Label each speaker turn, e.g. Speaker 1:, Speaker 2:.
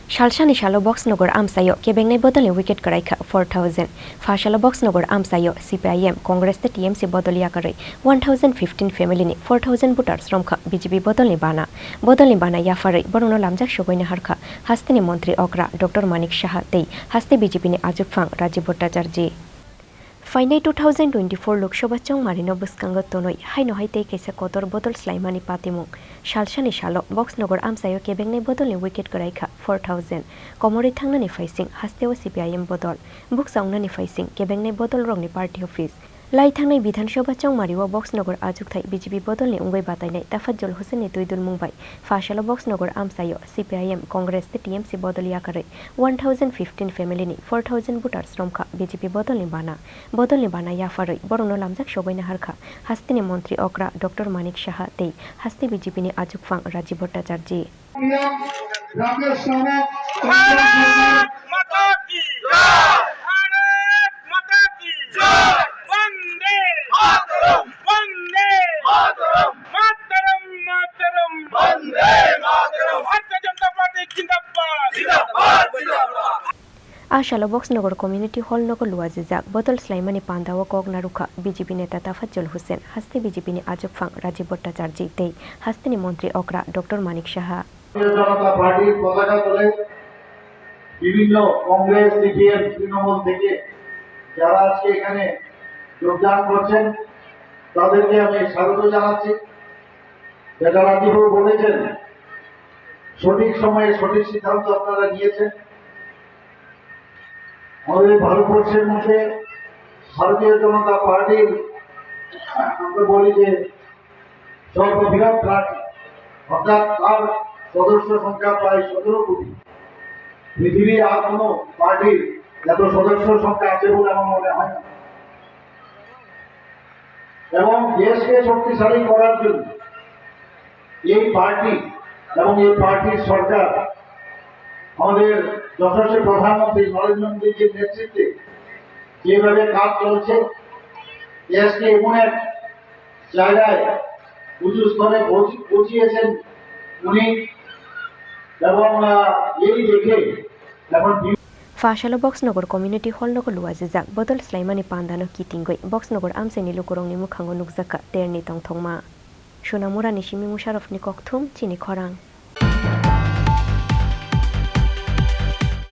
Speaker 1: SalsaniSalo Boxanagar Amsayo KebengnaiBodolni Wicket Kwraikha 4000 Fasalo Boxanagar Amsayo CPIM Congress the TMC Bodoliakarei 1015 family ni 4000 voters Chungkha BJP Bodolni Bana Yafarei Borono Lamjak Shogoina Harkha Hastini Montri Okra Dr. Manik Shaha Tei Haste BJP ni Ajukfang Rajiv Bhattacharji Finai 2024 Lok Sabha Chongmarino Buskango Tonoi Haino Haitei Kaisa Kotor Bodol Slaimani Patimung SalsaniSalo Boxanagar Amsayo KebengnaiBodolni Wicket Kwraikha 4000 Komori Thangnani Faising Hasteo CPIM Bodol Buksaungnani Faising KebengnaiBodol Rongni Party Office Lai Thangnai Bidhan Sabha Chongmariwa Boxanagar Ajukthai BJP Bodolni Ungoi Batainai Tafajjol Hussein Tuidul Mumbai Fasalo Boxanagar Amsayo CPIM Congress the TMC Bodoliakarei 1015 family ni 4000 voters Chungkha BJP Bodolni Bana Yafarei Borono Lamjak Shogoina Harkha Hastini Montri Okra Dr. Manik Shaha Tei Haste BJP ni Ajukfang Rajiv Bhattacharji Asalo Boxanagar Community Hall Nogo Luazizak Bodol Slaimani Pandawa Kognaruka BJP Neta Tafajjol Hussein Haste BJP ni Ajukfang Rajiv Bhattacharji Tei Hastini Montri Okra Dr. Manik Shaha
Speaker 2: জনতা পার্টির পতাকা তোলে বিভিন্ন Congress CPM Trinamool থেকে যারা আজকে এখানে যোগদান করছেন তাদেরকে আমি স্বাগত জানাচ্ছি। যেটা রাজীববাবু বলেছেন সঠিক সময়ে সঠিক সিদ্ধান্ত আপনারা নিয়েছেন। আমাদের ভারতবর্ষের মধ্যে ভারতীয় জনতা পার্টির আমরা বলি যে সর্ববৃহৎ পার্টি অর্থাৎ তার সদস্য সংখ্যা প্রায় 17 কোটি। পৃথিবীর আর কোনো পার্টির এত সদস্য সংখ্যা আছে বলে আমার মনে হয় না। এবং দেশকে শক্তিশালী করার জন্য এই পার্টি এবং এই পার্টির সরকার আমাদের যশস্বী প্রধানমন্ত্রী নরেন্দ্র মোদীজির নেতৃত্বে যেভাবে কাজ চলছে দেশকে এমন এক জায়গায় উঁচু স্তরে পৌঁছিয়েছেন উনি এবং এই দেখে এখন
Speaker 1: Fasalo Boxanagar Community Hall Nogo Luazizak Bodol Slaimani Pandano Kitingoi Boxanagar Amsaini Lukurongni Mukhango Nukzaka Terni Tongthongma Shunamura Nishimi Musharraf ni Kokthum Chini Khorang